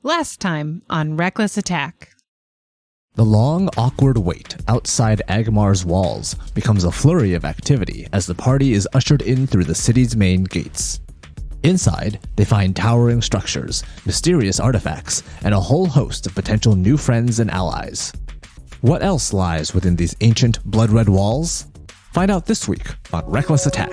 Last time on Reckless Attack. The long, awkward wait outside Agmar's walls becomes a flurry of activity as the party is ushered in through the city's main gates. Inside, they find towering structures, mysterious artifacts, and a whole host of potential new friends and allies. What else lies within these ancient, blood-red walls? Find out this week on Reckless Attack.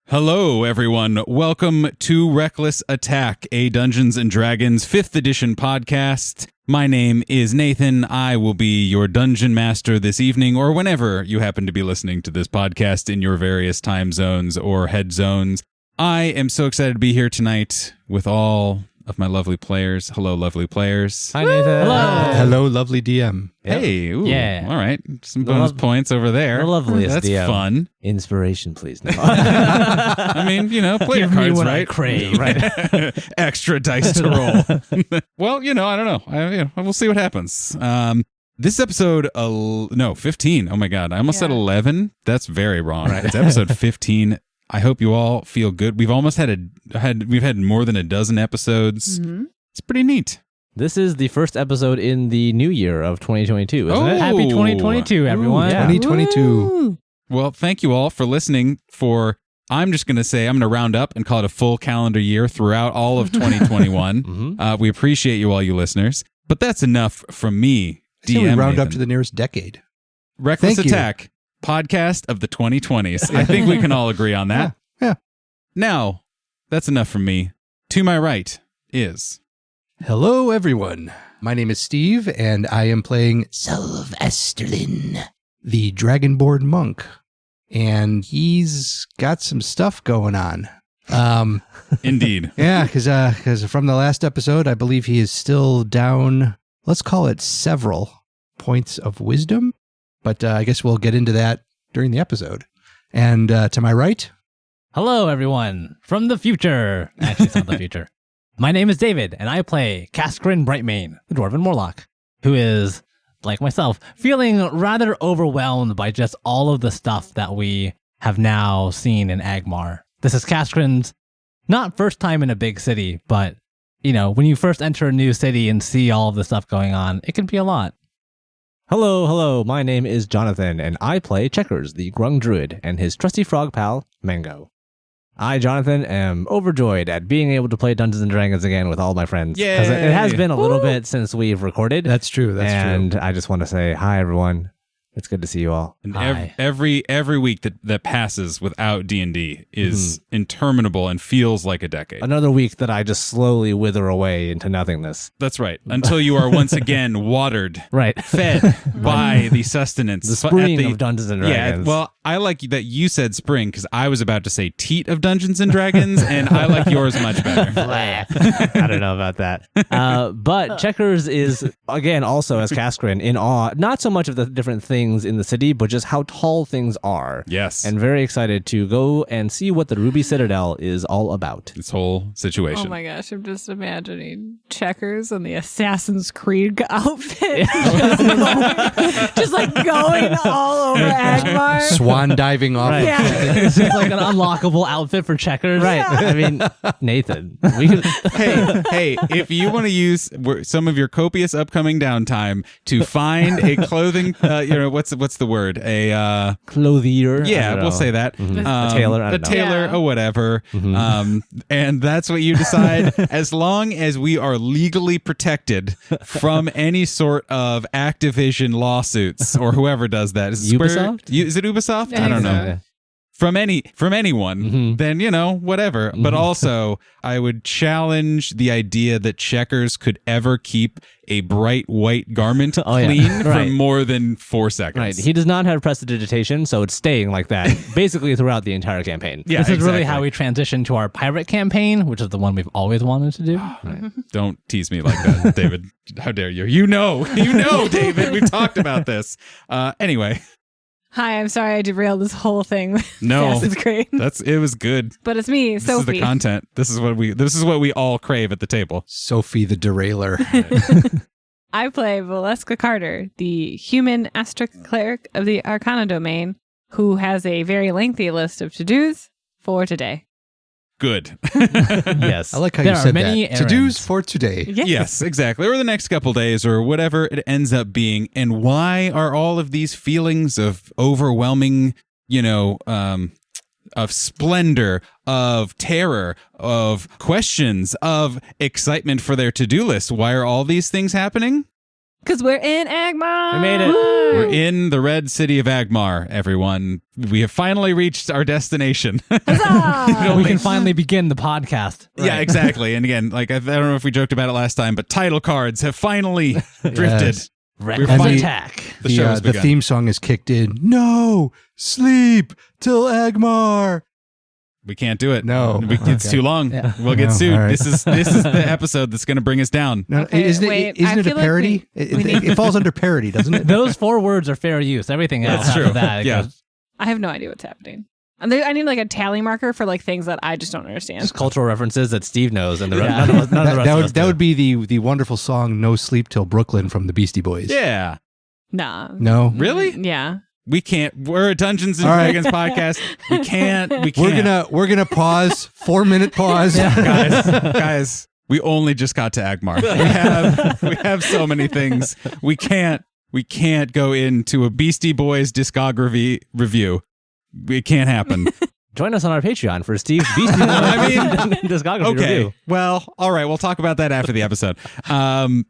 Hello, everyone. Welcome to Reckless Attack, a Dungeons & Dragons 5th edition podcast. My name is Nathan. I will be your dungeon master this evening, or whenever you happen to be listening to this podcast in your various time zones or head zones. I am so excited to be here tonight with all of my lovely players. Hello, lovely players. Hi, Nathan. Hello. Hello, lovely DM. Yep. Hey, ooh, yeah. All right. Some bonus points over there. The loveliest That's DM. Fun. Inspiration, please. No. I mean, you know, player Give me cards, what right? I crave. Right. Extra dice to roll. Well, you know, I don't know. We'll see what happens. This episode, 15. Oh my God. I almost said 11. That's very wrong. Right. It's episode 15. I hope you all feel good. We've almost we've had more than a dozen episodes. Mm-hmm. It's pretty neat. This is the first episode in the new year of 2022, isn't it? Happy 2022, everyone. Yeah. 2022. Ooh. Well, thank you all for listening I'm just going to round up and call it a full calendar year throughout all of 2021. Mm-hmm. We appreciate you all, you listeners. But that's enough from me, So DM we round Nathan. up to the nearest decade. Reckless Thank you. Attack, podcast of the 2020s. I think we can all agree on that. Yeah. Now, that's enough from me. To my right is... Hello, everyone. My name is Steve, and I am playing Sylvesterlin, the Dragonborn monk. And he's got some stuff going on. Indeed. Yeah, because from the last episode, I believe he is still down, let's call it several points of wisdom. But I guess we'll get into that during the episode. And to my right... Hello, everyone, from the future. Actually, it's not the future. My name is David, and I play Cascarin Brightmane, the Dwarven Morlock, who is, like myself, feeling rather overwhelmed by just all of the stuff that we have now seen in Agmar. This is Cascarin's not first time in a big city, but, you know, when you first enter a new city and see all of the stuff going on, it can be a lot. Hello. My name is Jonathan, and I play Checkers, the Grung Druid, and his trusty frog pal, Mango. I, Jonathan, am overjoyed at being able to play Dungeons & Dragons again with all my friends. Yay! Because it has been a little bit since we've recorded. That's true. And I just want to say hi, everyone. It's good to see you all. And Hi. every week that passes without D&D is interminable and feels like a decade. Another week that I just slowly wither away into nothingness. That's right. Until you are once again watered, Right. fed by the sustenance. The spring of Dungeons & Dragons. Yeah, well, I like that you said spring because I was about to say teat of Dungeons & Dragons, and I like yours much better. I don't know about that. But Checkers is, again, also as Cascarin, in awe, not so much of the different things in the city, but just how tall things are. Yes. And very excited to go and see what the Ruby Citadel is all about. This whole situation. Oh my gosh, I'm just imagining Checkers in the Assassin's Creed outfit. just like going all over Agmar. Swan diving off. Right. Yeah. It's just like an unlockable outfit for Checkers. Right. I mean, Nathan, we could... hey, if you want to use some of your copious upcoming downtime to find a clothing, what's the word? A clothier. yeah, we'll say that. A tailor. I A don't know. tailor Yeah. or whatever. And that's what you decide. As long as we are legally protected from any sort of Activision lawsuits or whoever does that. Is it Ubisoft? Is it Ubisoft? I I don't think know. so. From anyone, then, whatever. But also, I would challenge the idea that Checkers could ever keep a bright white garment clean Right. for more than 4 seconds. Right. He does not have prestidigitation, so it's staying like that basically throughout the entire campaign. Yeah, This is really exactly. how we transition to our pirate campaign, which is the one we've always wanted to do. Don't tease me like that, David. How dare you? You know, David. We've talked about this. Anyway. Hi, I'm sorry I derailed this whole thing. No. Assassin's Creed. It was good. But it's me, This Sophie. is the content. This is what we all crave at the table. Sophie the derailer. I play Valeska Carter, the human Astric cleric of the Arcana domain, who has a very lengthy list of to-dos for today. Good. Yes. I like how there you are said many that. To-dos errands. for today. Yes, exactly. Or the next couple days or whatever it ends up being. And why are all of these feelings of overwhelming, of splendor, of terror, of questions, of excitement for their to-do list? Why are all these things happening? Because we're in Agmar! We made it. We're in the Red City of Agmar, everyone. We have finally reached our destination. Huzzah! We can finally begin the podcast. Yeah, exactly. And again, like I don't know if we joked about it last time, but title cards have finally drifted. Yes. Reckless And the- attack. The show has the begun. theme song is kicked in. No, sleep till Agmar. We can't do it. No. It's too long. Yeah. We'll get No, sued. all right. This is the episode that's going to bring us down. No, Okay, isn't wait, it? Isn't I it a feel like parody? we need- It falls under parody, doesn't it? Those 4 words are fair use. Everything else That's after true. that. Yeah. I have no idea what's happening. And I need like a tally marker for like things that I just don't understand. Just cultural references that Steve knows, and Yeah. none of the rest of us that do. would be the wonderful song "No Sleep Till Brooklyn" from the Beastie Boys. Yeah. Nah. No, Really? Yeah. We can't. We're a Dungeons and All right. Dragons podcast. We can't. we're gonna pause. 4-minute pause. guys. We only just got to Agmar. We have so many things. We can't go into a Beastie Boys discography review. It can't happen. Join us on our Patreon for Steve's Beastie Boys discography Okay. review. Well, all right. We'll talk about that after the episode.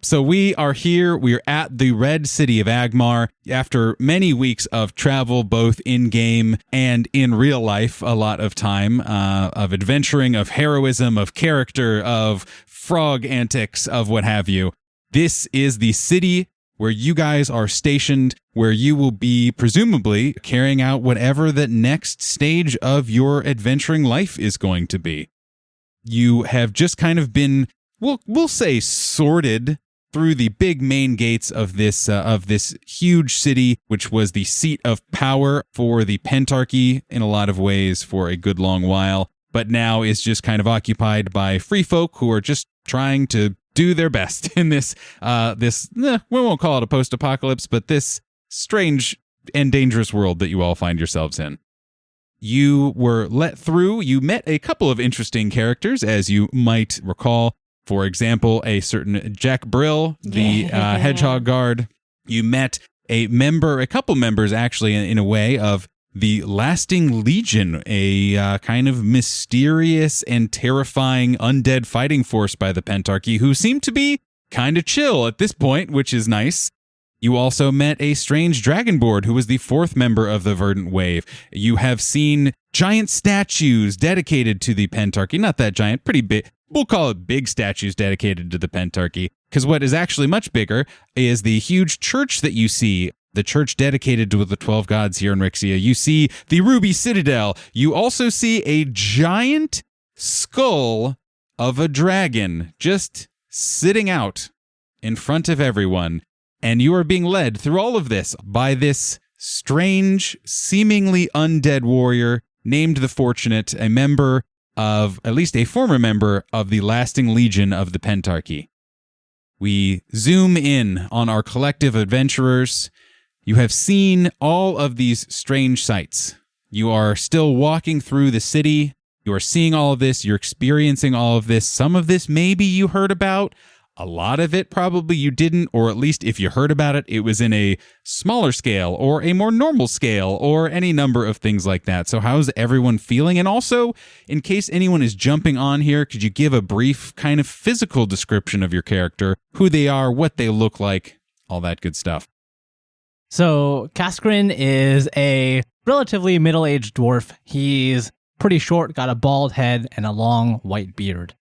So we are here. We're at the Red City of Agmar after many weeks of travel, both in game and in real life. A lot of time of adventuring, of heroism, of character, of frog antics, of what have you. This is the city where you guys are stationed, where you will be presumably carrying out whatever the next stage of your adventuring life is going to be. You have just kind of been, we'll say, sorted through the big main gates of this huge city, which was the seat of power for the Pentarchy in a lot of ways for a good long while, but now is just kind of occupied by free folk who are just trying to do their best in this we won't call it a post-apocalypse, but this strange and dangerous world that you all find yourselves in. You were let through. You met a couple of interesting characters, as you might recall. For example, a certain Jack Brill, the hedgehog guard. You met a couple members actually, in a way, of the Lasting Legion, a kind of mysterious and terrifying undead fighting force by the Pentarchy, who seem to be kind of chill at this point, which is nice. You also met a strange dragonborn who was the 4th member of the Verdant Wave. You have seen giant statues dedicated to the Pentarchy. Not that giant, pretty big. We'll call it big statues dedicated to the Pentarchy, because what is actually much bigger is the huge church that you see, the church dedicated to the 12 gods here in Rixia. You see the Ruby Citadel. You also see a giant skull of a dragon just sitting out in front of everyone. And you are being led through all of this by this strange, seemingly undead warrior named the Fortunate, a member of, at least a former member of the Lasting Legion of the Pentarchy. We zoom in on our collective adventurers. You have seen all of these strange sights. You are still walking through the city. You are seeing all of this. You're experiencing all of this. Some of this maybe you heard about. A lot of it probably you didn't, or at least if you heard about it, it was in a smaller scale or a more normal scale or any number of things like that. So how's everyone feeling? And also, in case anyone is jumping on here, could you give a brief kind of physical description of your character, who they are, what they look like, all that good stuff? So Cascarin is a relatively middle-aged dwarf. He's pretty short, got a bald head and a long white beard.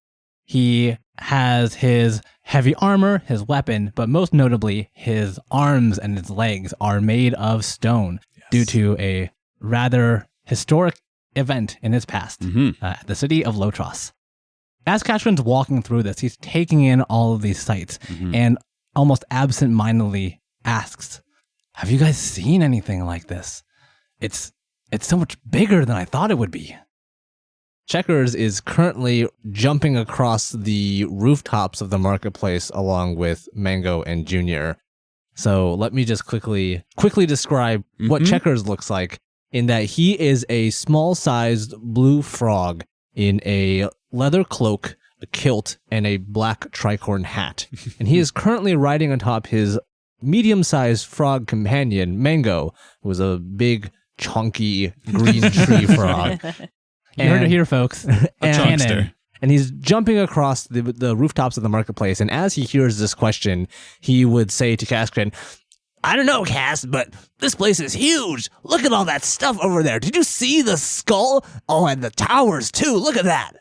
He has his heavy armor, his weapon, but most notably, his arms and his legs are made of stone due to a rather historic event in his past, the city of Lotros. As Cascarin's walking through this, he's taking in all of these sights and almost absent-mindedly asks, "Have you guys seen anything like this?" it's so much bigger than I thought it would be. Checkers is currently jumping across the rooftops of the marketplace along with Mango and Junior. So let me just quickly describe what Checkers looks like, in that he is a small-sized blue frog in a leather cloak, a kilt, and a black tricorn hat. And he is currently riding atop his medium-sized frog companion, Mango, who is a big, chunky green tree frog. You heard it here, folks. chunkster. And he's jumping across the rooftops of the marketplace. And as he hears this question, he would say to Cascarin, I don't know, Cass, but this place is huge. Look at all that stuff over there. Did you see the skull? Oh, and the towers, too. Look at that.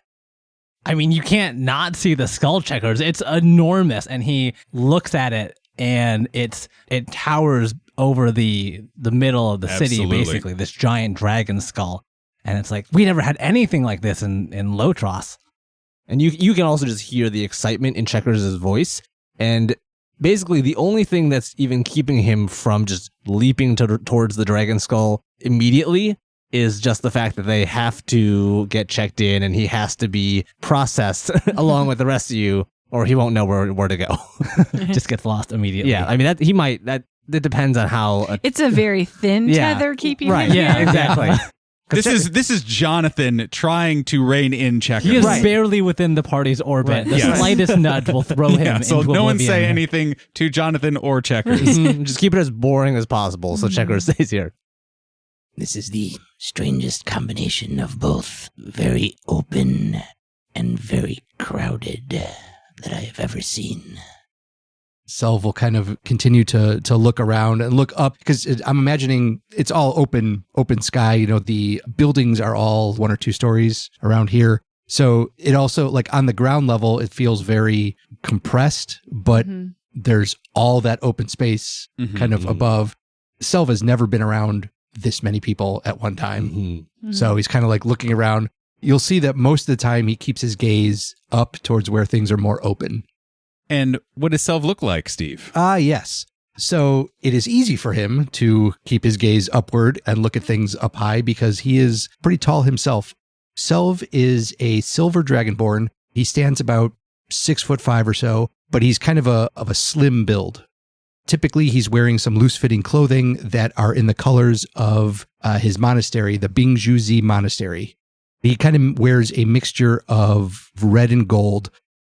I mean, you can't not see the skull, Checkers. It's enormous. And he looks at it, and it towers over the middle of the city, Absolutely. basically, this giant dragon skull. And it's like, we never had anything like this in Lotros. And you can also just hear the excitement in Checkers' voice. And basically, the only thing that's even keeping him from just leaping towards the dragon skull immediately is just the fact that they have to get checked in and he has to be processed along with the rest of you, or he won't know where to go. Just gets lost immediately. Yeah, I mean, that depends on how... It's a very thin tether keeping right. him Yeah, here. exactly. This is Jonathan trying to rein in Checkers. He is barely within the party's orbit. Right. The Yes. slightest nudge will throw him Yeah, so into no one oblivion. say anything to Jonathan or Checkers. Just keep it as boring as possible so Checkers stays here. This is the strangest combination of both very open and very crowded that I have ever seen. Selv will kind of continue to look around and look up, because I'm imagining it's all open sky. You know, the buildings are all 1 or 2 stories around here. So it also, like on the ground level, it feels very compressed, but there's all that open space kind of above. Selv has never been around this many people at one time. So he's kind of like looking around. You'll see that most of the time he keeps his gaze up towards where things are more open. And what does Selv look like, Steve? Yes. So it is easy for him to keep his gaze upward and look at things up high because he is pretty tall himself. Selv is a silver dragonborn. He stands about 6'5" or so, but he's kind of a slim build. Typically, he's wearing some loose-fitting clothing that are in the colors of his monastery, the Bingjuzi Monastery. He kind of wears a mixture of red and gold.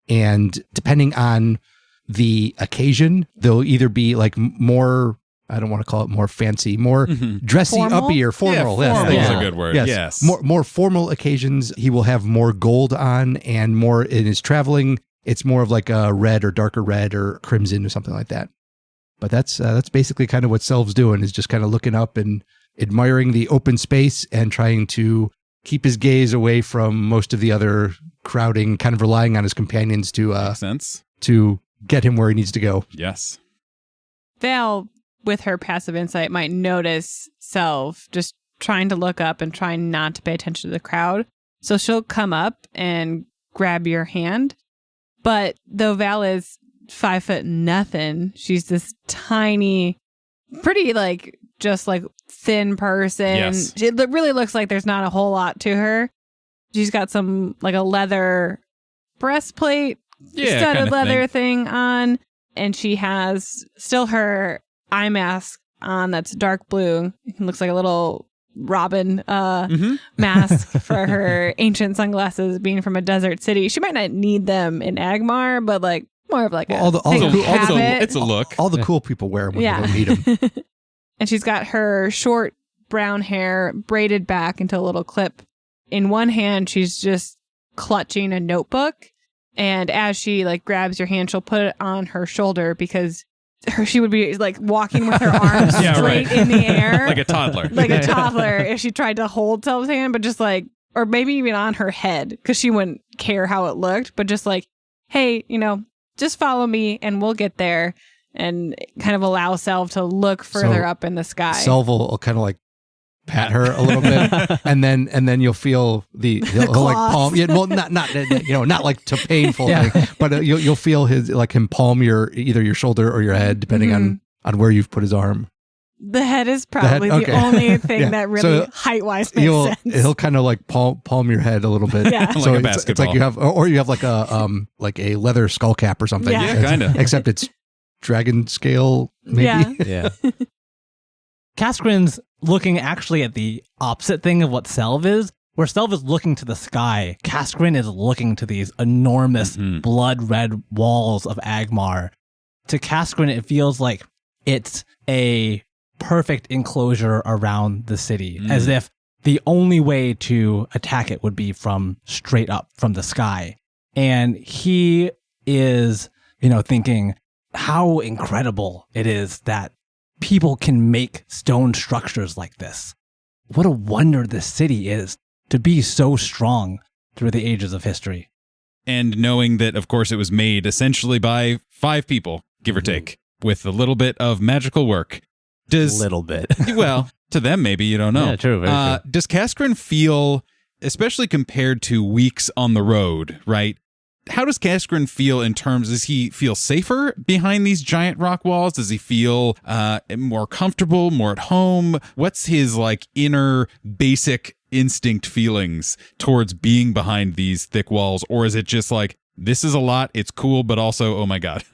And depending on the occasion, they'll either be like more, I don't want to call it more fancy, more dressy, Formal? uppy or formal. Yeah, formal Yes, is a good word. Yes. More formal occasions, he will have more gold on, and more in his traveling, it's more of like a red or darker red or crimson or something like that. But that's basically kind of what Selv's doing, is just kind of looking up and admiring the open space and trying to keep his gaze away from most of the other crowding, kind of relying on his companions Makes sense. to get him where he needs to go. Yes. Val, with her passive insight, might notice Selv just trying to look up and trying not to pay attention to the crowd. So she'll come up and grab your hand. But though Val is 5'0", she's this tiny, pretty just thin person. Yes. It really looks like there's not a whole lot to her. She's got some a leather breastplate, studded leather thing on, and she has still her eye mask on that's dark blue. It looks like a little robin mask for her ancient sunglasses, being from a desert city. She might not need them in Agmar, but more of It's a look. All the cool people wear them when they don't need them. And she's got her short brown hair braided back into a little clip. In one hand, she's just clutching a notebook. And as she grabs your hand, she'll put it on her shoulder, because she would be walking with her arms straight in the air. Like a toddler. Like a toddler if she tried to hold Selv's hand, but just or maybe even on her head, because she wouldn't care how it looked, but just hey, just follow me and we'll get there, and kind of allow Selv to look further up in the sky. Selv will kind of pat her a little bit, and then you'll feel he'll palm. Yeah, well, not not to painful thing, but you'll feel his him palm either your shoulder or your head, depending on where you've put his arm. The head is probably the only thing that really height-wise makes sense. He'll kind of like palm your head a little bit. Yeah. Like So a it's basketball. like you have, or you have like a leather skull cap or something. Yeah. Yeah, kind of. Except it's dragon scale, maybe. Yeah. Yeah. Cascarin's looking actually at the opposite thing of what Selv is. Where Selv is looking to the sky, Cascarin is looking to these enormous blood red walls of Agmar. To Cascarin, it feels like it's a perfect enclosure around the city, as if the only way to attack it would be from straight up from the sky. And he is, thinking how incredible it is that people can make stone structures like this. What a wonder this city is to be so strong through the ages of history. And knowing that, of course, it was made essentially by 5 people, give or take, with a little bit of magical work. Little bit. Well, to them, maybe, you don't know. Yeah, true. Very true. Does Cascarin feel, especially compared to weeks on the road, right? How does Cascarin feel in terms, does he feel safer behind these giant rock walls? Does he feel more comfortable, more at home? What's his inner basic instinct feelings towards being behind these thick walls? Or is it just like, this is a lot, it's cool, but also, oh my God.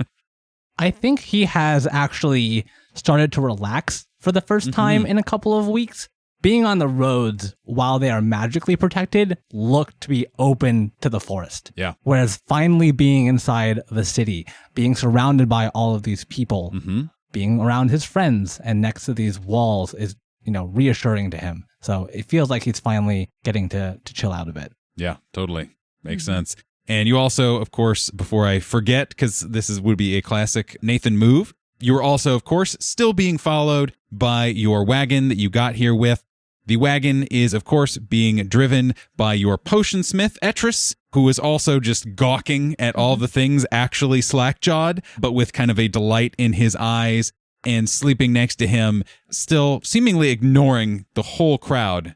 I think he has actually started to relax for the first time in a couple of weeks. Being on the roads while they are magically protected look to be open to the forest. Yeah. Whereas finally being inside the city, being surrounded by all of these people, being around his friends and next to these walls is, reassuring to him. So it feels like he's finally getting to chill out a bit. Yeah, totally. Makes sense. And you also, of course, before I forget, because would be a classic Nathan move, you were also, of course, still being followed by your wagon that you got here with. The wagon is, of course, being driven by your potion smith, Etris, who is also just gawking at all the things actually slack-jawed, but with kind of a delight in his eyes, and sleeping next to him, still seemingly ignoring the whole crowd,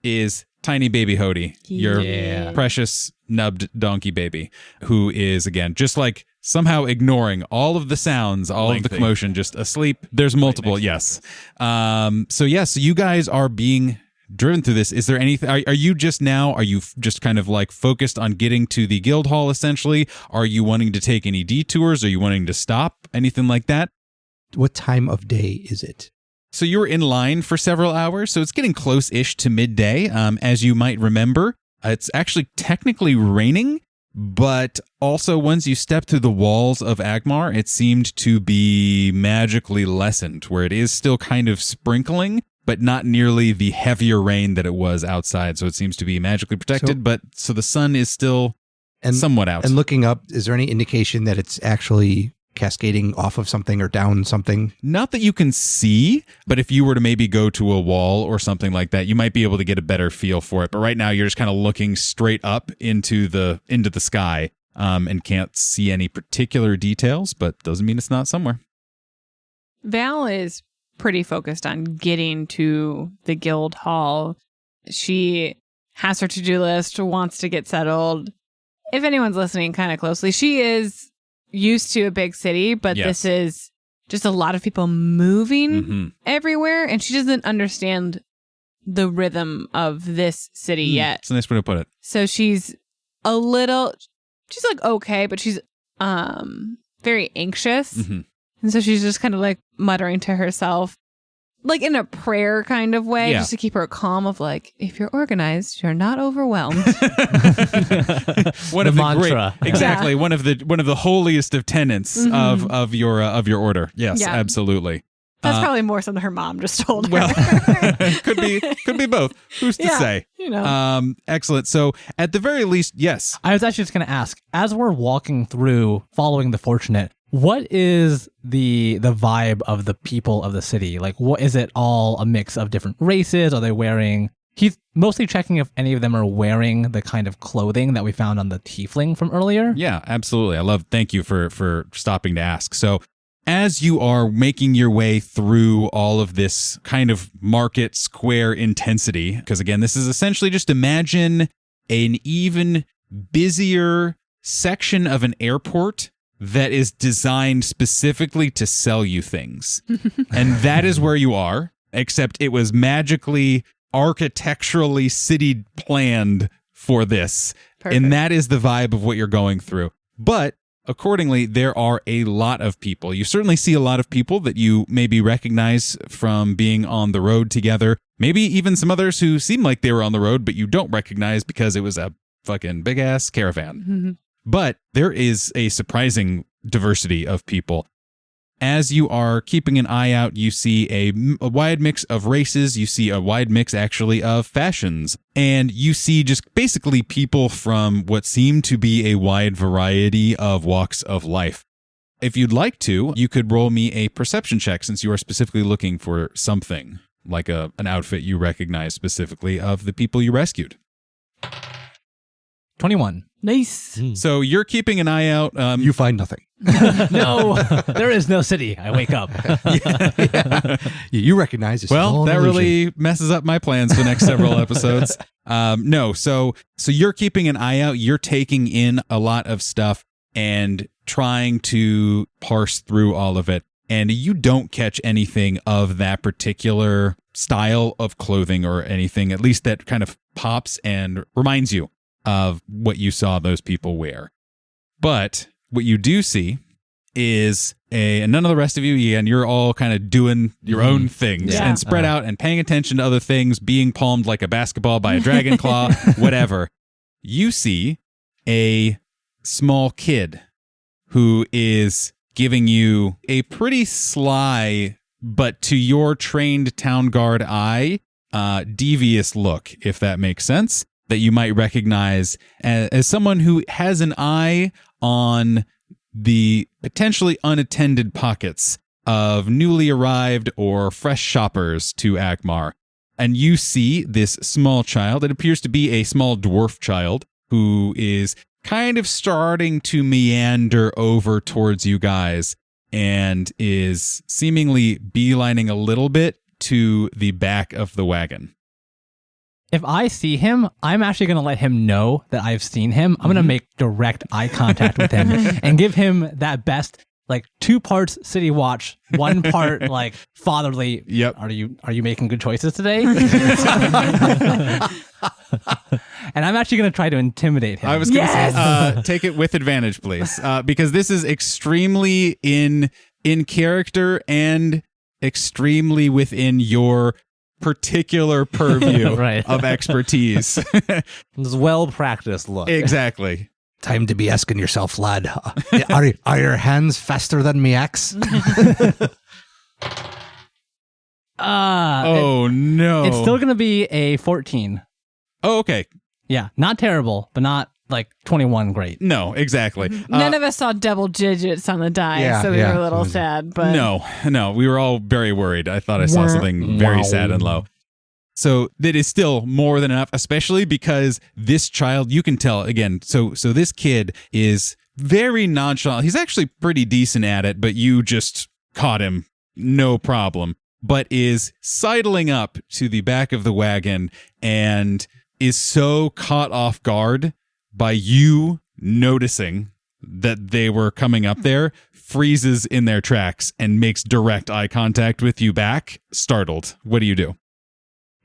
is tiny baby Hody, your precious nubbed donkey baby, who is, again, just somehow ignoring all of the sounds, all of the commotion, just asleep. There's multiple, yes. So you guys are being driven through this. Is there anything, are you just kind of focused on getting to the guild hall essentially? Are you wanting to take any detours? Are you wanting to stop? Anything like that? What time of day is it? So you were in line for several hours, so it's getting close-ish to midday. As you might remember, it's actually technically raining, but also once you step through the walls of Agmar, it seemed to be magically lessened, where it is still kind of sprinkling, but not nearly the heavier rain that it was outside. So it seems to be magically protected, so the sun is still somewhat out. And looking up, is there any indication that it's actually cascading off of something or down something? Not that you can see, but if you were to maybe go to a wall or something like that, you might be able to get a better feel for it. But right now you're just kind of looking straight up into the sky and can't see any particular details, but doesn't mean it's not somewhere. Val is pretty focused on getting to the guild hall. She has her to-do list, wants to get settled. If anyone's listening kind of closely, she is used to a big city, but this is just a lot of people moving everywhere, and she doesn't understand the rhythm of this city yet. It's a nice way to put it. So she's okay, but she's very anxious. And so she's just kind of muttering to herself, in a prayer kind of way, just to keep her calm of if you're organized, you're not overwhelmed. One of the mantra. Exactly. One of the holiest of tenets of your order. Yes, absolutely. That's probably more something her mom just told her. Well, could be both. Who's to say? Excellent. So at the very least, yes. I was actually just going to ask, as we're walking through, following the Fortunate, what is the vibe of the people of the city? What is it all a mix of different races? Are they wearing... He's mostly checking if any of them are wearing the kind of clothing that we found on the tiefling from earlier. Yeah, absolutely. Thank you for stopping to ask. So as you are making your way through all of this kind of market square intensity, because again, this is essentially just imagine an even busier section of an airport that is designed specifically to sell you things. And that is where you are, except it was magically, architecturally city planned for this. Perfect. And that is the vibe of what you're going through. But accordingly, there are a lot of people. You certainly see a lot of people that you maybe recognize from being on the road together. Maybe even some others who seem like they were on the road, but you don't recognize because it was a fucking big-ass caravan. Mm-hmm. But there is a surprising diversity of people. As you are keeping an eye out, you see a wide mix of races. You see a wide mix, actually, of fashions. And you see just basically people from what seem to be a wide variety of walks of life. If you'd like to, you could roll me a perception check since you are specifically looking for something, like an outfit you recognize specifically of the people you rescued. 21. Nice. So you're keeping an eye out. You find nothing. No, there is no city. I wake up. You recognize this. Well, that really messes up my plans for the next several episodes. No, so you're keeping an eye out. You're taking in a lot of stuff and trying to parse through all of it. And you don't catch anything of that particular style of clothing or anything, at least that kind of pops and reminds you of what you saw those people wear. But what you do see is and none of the rest of you, and you're all kind of doing your own things Yeah. and spread out and paying attention to other things, being palmed like a basketball by a dragon claw, whatever. You see a small kid who is giving you a pretty sly, but to your trained town guard eye, devious look, if that makes sense, that you might recognize as someone who has an eye on the potentially unattended pockets of newly arrived or fresh shoppers to Agmar. And you see this small child, it appears to be a small dwarf child, who is kind of starting to meander over towards you guys and is seemingly beelining a little bit to the back of the wagon. If I see him, I'm actually going to let him know that I've seen him. I'm going to make direct eye contact with him and give him that best, like 2 parts City Watch, 1 part like fatherly. Yep. Are you making good choices today? And I'm actually going to try to intimidate him. I was going to say, take it with advantage, please, because this is extremely in character and extremely within your particular purview Right. of expertise. This well-practiced look. Exactly. Time to be asking yourself, lad. Are your hands faster than me axe? Oh, no. It's still going to be a 14. Oh, okay. Yeah, not terrible, but not like 21 great. No, exactly. None of us saw double digits on the die, Yeah, so we yeah. were a little sad. But No, we were all very worried. I thought I saw something very sad and low. So that is still more than enough, especially because this child, you can tell again. So this kid is very nonchalant. He's actually pretty decent at it, but you just caught him, no problem. But is sidling up to the back of the wagon and is so caught off guard by you noticing that they were coming up there, freezes in their tracks and makes direct eye contact with you back, startled. What do you do?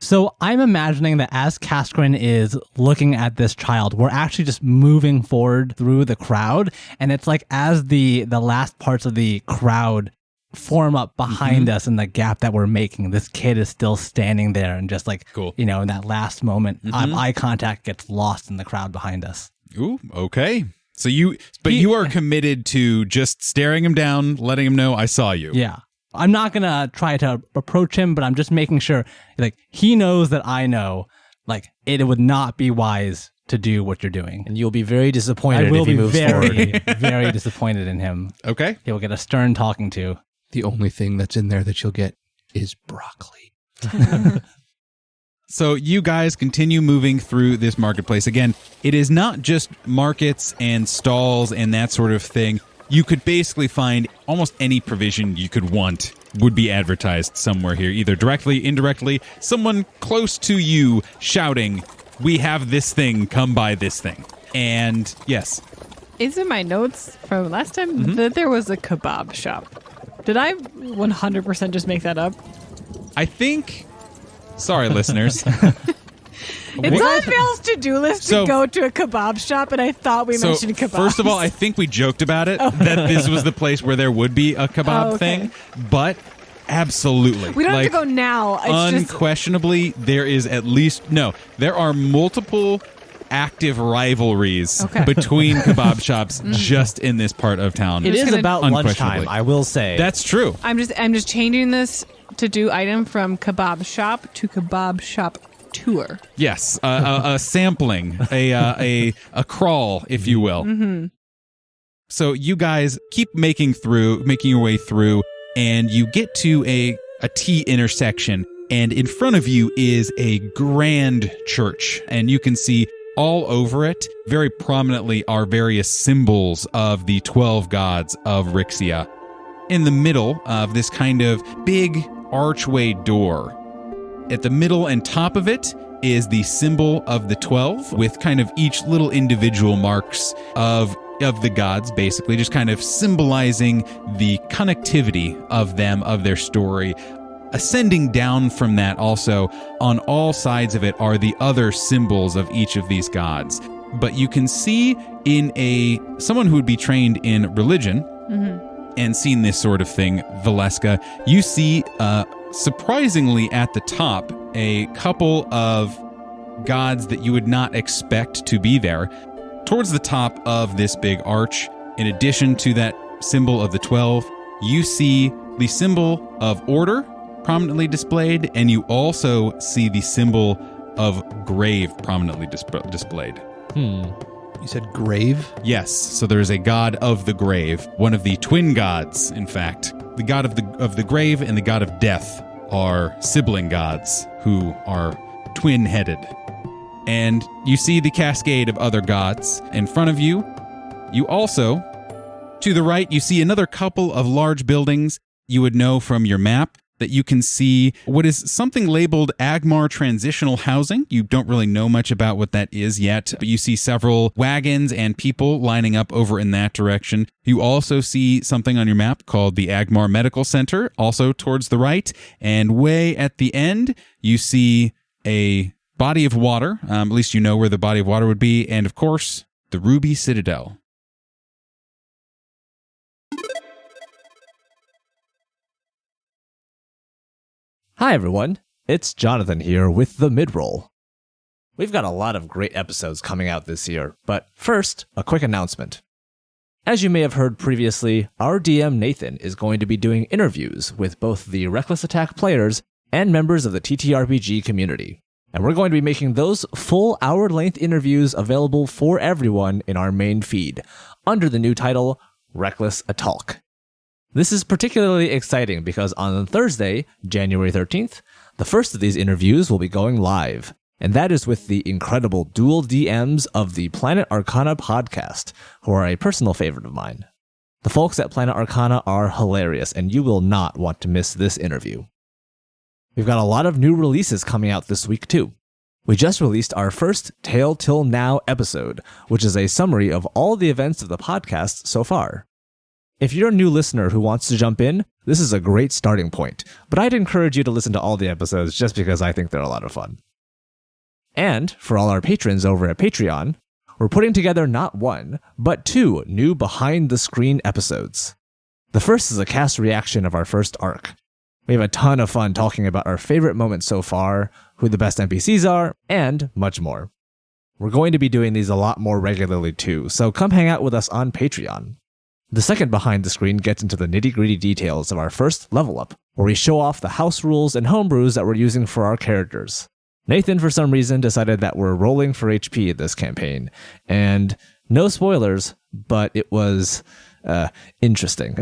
So I'm imagining that as Cascarin is looking at this child, we're actually just moving forward through the crowd. And it's like as the last parts of the crowd form up behind us in the gap that we're making, this kid is still standing there and just like, Cool. you know, in that last moment, eye contact gets lost in the crowd behind us. Ooh, okay. So you are committed to just staring him down, letting him know I saw you. Yeah. I'm not going to try to approach him, but I'm just making sure like he knows that I know like it would not be wise to do what you're doing. And you'll be very disappointed I will if he be moves forward. very, very disappointed in him. Okay. He'll get a stern talking to. The only thing that's in there that you'll get is broccoli. So you guys continue moving through this marketplace. Again, it is not just markets and stalls and that sort of thing. You could basically find almost any provision you could want would be advertised somewhere here, either directly, indirectly, someone close to you shouting, "We have this thing, come buy this thing." And yes. Is in my notes from last time that there was a kebab shop. Did I 100% just make that up? I think. Sorry, listeners. It's on Val's to-do list to go to a kebab shop, and I thought we mentioned kebabs. First of all, I think we joked about it, that this was the place where there would be a kebab thing, but absolutely. We don't have to go now. It's unquestionably, there is at least... No, there are multiple active rivalries between kebab shops just in this part of town. It is about lunchtime, I will say. That's true. I'm just changing this to-do item from kebab shop to kebab shop tour. Yes, a sampling, a crawl, if you will. Mm-hmm. So you guys keep making your way through, and you get to a T intersection, and in front of you is a grand church, and you can see all over it, very prominently, are various symbols of the 12 gods of Rixia. In the middle of this kind of big archway door, at the middle and top of it is the symbol of the 12, with kind of each little individual marks of the gods, basically, just kind of symbolizing the connectivity of them, of their story. Ascending down from that also, on all sides of it are the other symbols of each of these gods. But you can see in someone who would be trained in religion and seen this sort of thing, Valeska, you see surprisingly at the top a couple of gods that you would not expect to be there. Towards the top of this big arch, in addition to that symbol of the 12, you see the symbol of order prominently displayed, and you also see the symbol of grave prominently displayed. You said grave? Yes, so there is a god of the grave, one of the twin gods, in fact. The god of the grave and the god of death are sibling gods who are twin-headed. And you see the cascade of other gods in front of you. You also, to the right, you see another couple of large buildings you would know from your map, that you can see what is something labeled Agmar Transitional Housing. You don't really know much about what that is yet, but you see several wagons and people lining up over in that direction. You also see something on your map called the Agmar Medical Center, also towards the right. And way at the end, you see a body of water. At least you know where the body of water would be. And of course, the Ruby Citadel. Hi everyone, it's Jonathan here with the Midroll. We've got a lot of great episodes coming out this year, but first, a quick announcement. As you may have heard previously, our DM Nathan is going to be doing interviews with both the Reckless Attack players and members of the TTRPG community. And we're going to be making those full hour-length interviews available for everyone in our main feed, under the new title, Reckless Attack. This is particularly exciting because on Thursday, January 13th, the first of these interviews will be going live, and that is with the incredible dual DMs of the Planet Arcana podcast, who are a personal favorite of mine. The folks at Planet Arcana are hilarious, and you will not want to miss this interview. We've got a lot of new releases coming out this week too. We just released our first Tale Till Now episode, which is a summary of all the events of the podcast so far. If you're a new listener who wants to jump in, this is a great starting point, but I'd encourage you to listen to all the episodes just because I think they're a lot of fun. And for all our patrons over at Patreon, we're putting together not one, but two new behind-the-screen episodes. The first is a cast reaction of our first arc. We have a ton of fun talking about our favorite moments so far, who the best NPCs are, and much more. We're going to be doing these a lot more regularly too, so come hang out with us on Patreon. The second behind the screen gets into the nitty-gritty details of our first level up, where we show off the house rules and homebrews that we're using for our characters. Nathan, for some reason, decided that we're rolling for HP in this campaign, and no spoilers, but it was, interesting.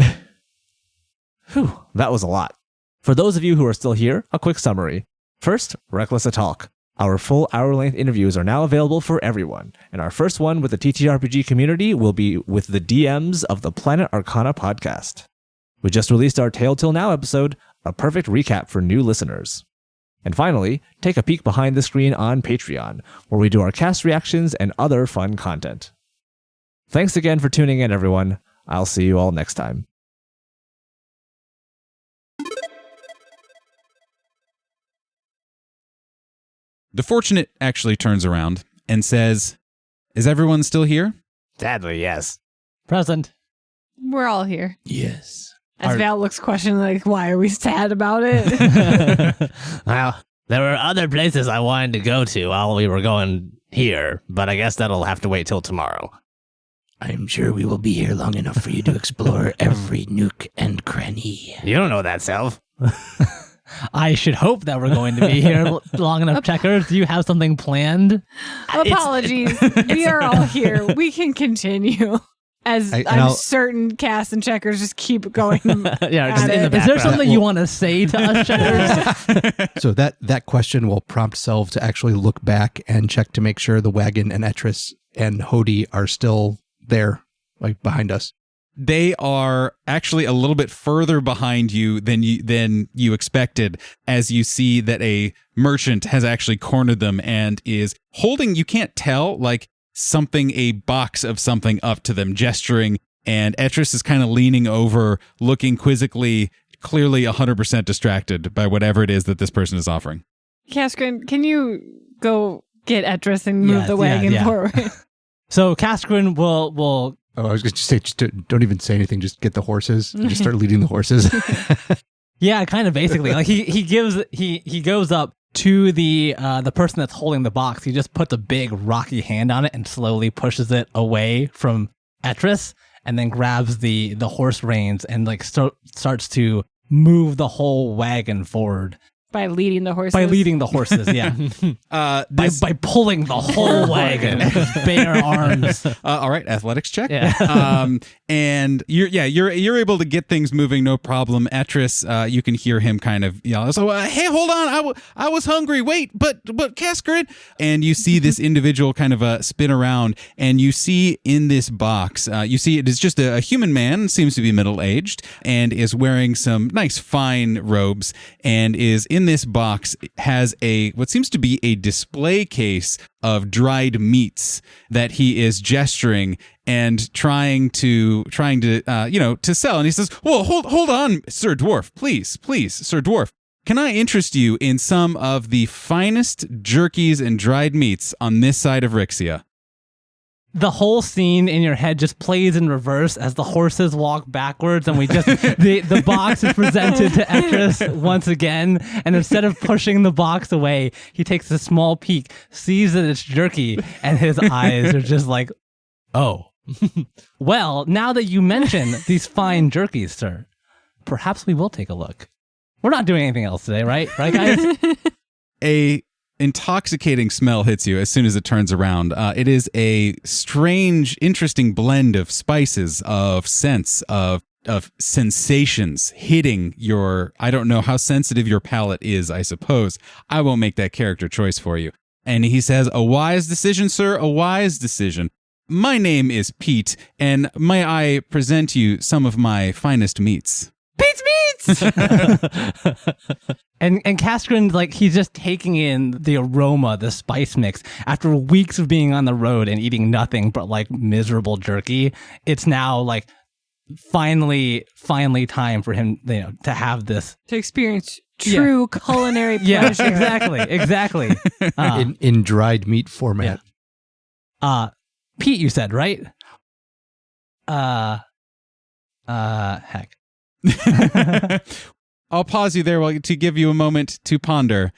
Whew, that was a lot. For those of you who are still here, a quick summary. First, Reckless Attack. Our full hour-length interviews are now available for everyone, and our first one with the TTRPG community will be with the DMs of the Planet Arcana podcast. We just released our Tale Till Now episode, a perfect recap for new listeners. And finally, take a peek behind the screen on Patreon, where we do our cast reactions and other fun content. Thanks again for tuning in, everyone. I'll see you all next time. The Fortunate actually turns around and says, "Is everyone still here?" Sadly, yes. Present. We're all here. Yes. As Val looks questioning, like, why are we sad about it? Well, there were other places I wanted to go to while we were going here, but I guess that'll have to wait till tomorrow. I'm sure we will be here long enough for you to explore every nook and cranny. You don't know that, Self. I should hope that we're going to be here long enough, Checkers. Do you have something planned? Apologies. We are all here. We can continue. As I'm certain Cass and Checkers just keep going. Yeah, just in the Is there something you want to say to us, Checkers? So that question will prompt Selv to actually look back and check to make sure the wagon and Etris and Hody are still there, like behind us. They are actually a little bit further behind you than you expected, as you see that a merchant has actually cornered them and is holding, you can't tell, like a box of something up to them, gesturing, and Etris is kind of leaning over, looking quizzically, clearly 100% distracted by whatever it is that this person is offering. Cascarin, can you go get Etris and move the wagon forward? So Cascarin will Oh, I was going to say, just don't even say anything. Just get the horses and just start leading the horses. Yeah, kind of basically. Like he goes up to the person that's holding the box. He just puts a big rocky hand on it and slowly pushes it away from Etris, and then grabs the horse reins and like starts to move the whole wagon forward. By leading the horses? By leading the horses, yeah. By pulling the whole wagon with his bare arms. All right, athletics check. Yeah. And you're able to get things moving, no problem. Etris, you can hear him kind of yell, so, hey, hold on, I was hungry. Wait, but Cascarin. And you see this individual kind of spin around, and you see in this box, you see it is just a human man, seems to be middle-aged, and is wearing some nice fine robes, and is in this box has what seems to be a display case of dried meats that he is gesturing and trying to sell. And he says, "Well, hold on, Sir Dwarf, please, Sir Dwarf. Can I interest you in some of the finest jerkies and dried meats on this side of Rixia?" The whole scene in your head just plays in reverse as the horses walk backwards, and we just the box is presented to Etris once again, and instead of pushing the box away, he takes a small peek, sees that it's jerky, and his eyes are just like, "Oh, well, now that you mention these fine jerkies, sir, perhaps we will take a look. We're not doing anything else today, right, guys?" A intoxicating smell hits you as soon as it turns around. It is a strange, interesting blend of spices, of scents, of sensations hitting your, I don't know how sensitive your palate is, I suppose. I won't make that character choice for you. And he says, "A wise decision, sir, a wise decision. My name is Pete, and may I present you some of my finest meats." Pete's meats! And Cascarin, like, he's just taking in the aroma, the spice mix. After weeks of being on the road and eating nothing but like miserable jerky, it's now like finally time for him, to have this. To experience true culinary pleasure. Yeah, exactly. In dried meat format. Yeah. Pete, you said, right? Heck. I'll pause you there to give you a moment to ponder.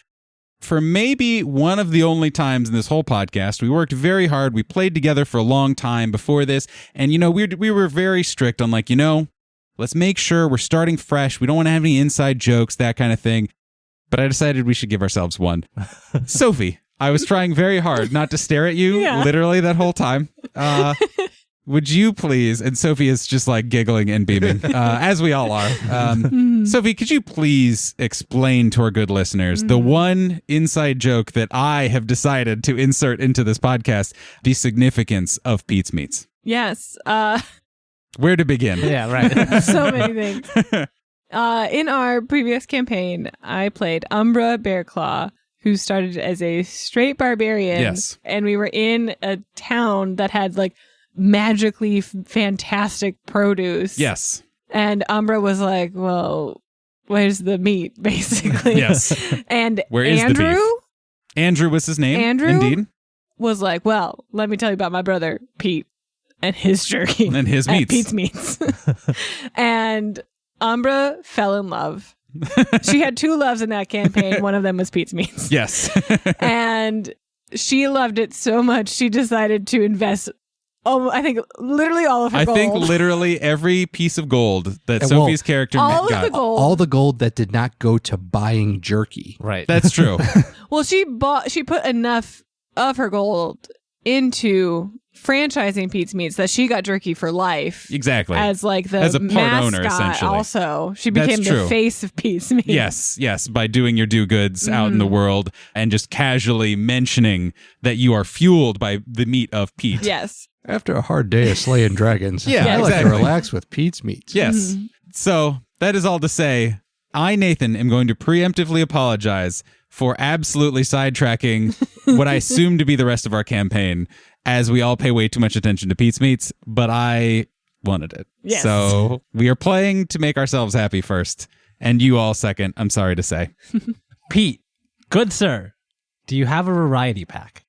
For maybe one of the only times in this whole podcast, we worked very hard. We played together for a long time before this. And, we were very strict on let's make sure we're starting fresh. We don't want to have any inside jokes, that kind of thing. But I decided we should give ourselves one. Sophie, I was trying very hard not to stare at you literally that whole time. Would you please, and Sophie is just like giggling and beaming, as we all are. Sophie, could you please explain to our good listeners the one inside joke that I have decided to insert into this podcast, the significance of Pete's Meats? Yes. Where to begin? Yeah, right. So many things. In our previous campaign, I played Umbra Bearclaw, who started as a straight barbarian. Yes. And we were in a town that had magically fantastic produce. Yes. And Umbra was like, well, where's the meat, basically? Yes. And Where is Andrew? the beef? Andrew was his name. Andrew? Indeed. Was like, well, let me tell you about my brother, Pete, and his jerky. And his meats. Pete's meats. And Umbra fell in love. She had 2 loves in that campaign. One of them was Pete's meats. Yes. And she loved it so much, she decided to invest, I think, literally all of her gold. I think literally every piece of gold that Sophie's character all got. of the gold. All the gold that did not go to buying jerky. Right. That's true. Well, she put enough of her gold into franchising Pete's Meats that she got jerky for life. Exactly. As like the As a part mascot owner, essentially. Also, she became That's the true. face of Pete's Meats. Yes, by doing your do goods out in the world and just casually mentioning that you are fueled by the meat of Pete. Yes. After a hard day of slaying dragons, Yeah, I like exactly. to relax with Pete's Meats. Yes. So that is all to say, I, Nathan, am going to preemptively apologize for absolutely sidetracking what I assume to be the rest of our campaign, as we all pay way too much attention to Pete's Meats, but I wanted it. Yes. So we are playing to make ourselves happy first, and you all second, I'm sorry to say. Pete, good sir, do you have a variety pack?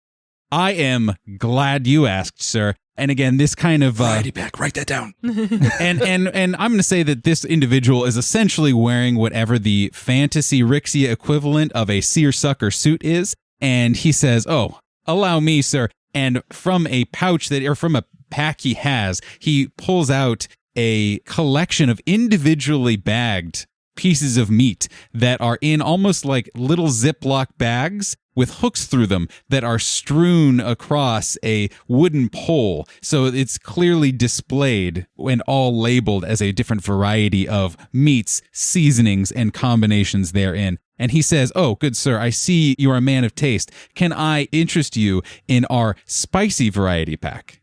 I am glad you asked, sir. And again, this kind of Variety pack, write that down. and I'm going to say that this individual is essentially wearing whatever the fantasy Rixia equivalent of a seersucker suit is, and he says, "Oh, allow me, sir." And from a pouch from a pack he has, he pulls out a collection of individually bagged pieces of meat that are in almost like little Ziploc bags with hooks through them that are strewn across a wooden pole. So it's clearly displayed and all labeled as a different variety of meats, seasonings, and combinations therein. And he says, "Oh, good sir, I see you are a man of taste. Can I interest you in our spicy variety pack?"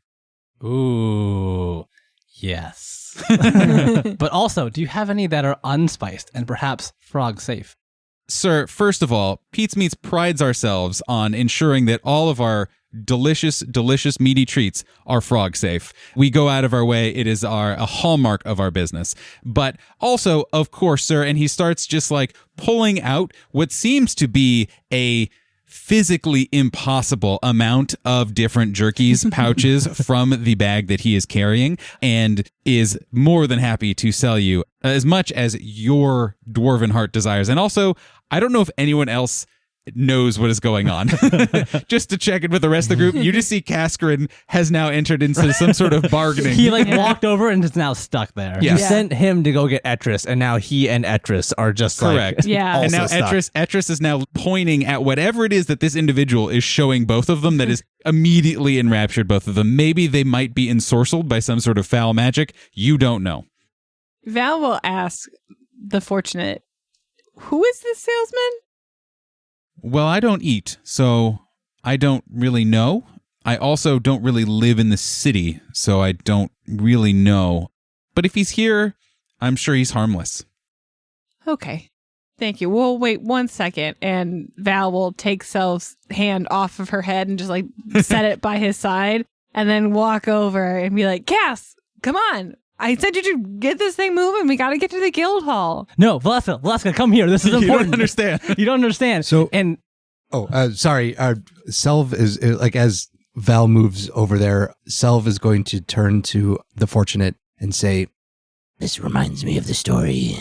Ooh, yes. But also, do you have any that are unspiced and perhaps frog safe? Sir, first of all, Pete's Meats prides ourselves on ensuring that all of our delicious meaty treats are frog safe. We go out of our way. It is a hallmark of our business. But also, of course, sir, and he starts just like pulling out what seems to be a physically impossible amount of different jerkies pouches from the bag that he is carrying, and is more than happy to sell you as much as your dwarven heart desires. And also, I don't know if anyone else knows what is going on. Just to check in with the rest of the group, you just see Cascarin has now entered into some sort of bargaining. He walked over and is now stuck there. Yeah. You sent him to go get Etris, and now he and Etris are just correct. Yeah. And now also stuck. Etris is now pointing at whatever it is that this individual is showing both of them that is immediately enraptured both of them. Maybe they might be ensorcelled by some sort of foul magic. You don't know. Val will ask the fortunate, who is this salesman? Well, I don't eat, so I don't really know. I also don't really live in the city, so I don't really know. But if he's here, I'm sure he's harmless. Okay. Thank you. We'll wait 1 second, and Val will take Selv's hand off of her head and just set it by his side, and then walk over and be like, Cass, come on. I said you should get this thing moving. We got to get to the guild hall. No, Velasca, come here. This is important. You don't understand. You don't understand. So- and Sorry. Selv is as Val moves over there, Selv is going to turn to the fortunate and say, This reminds me of the story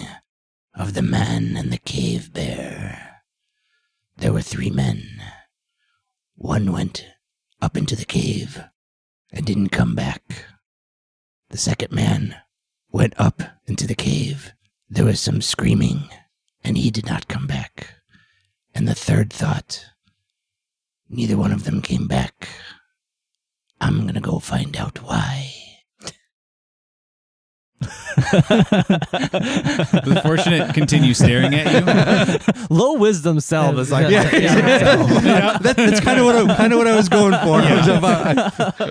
of the man and the cave bear. There were 3 men. One went up into the cave and didn't come back. The second man went up into the cave. There was some screaming, and he did not come back. And the third thought, neither one of them came back. I'm gonna go find out why. The fortunate continues staring at you. Low wisdom Selv is like, That's kind of what I was going for.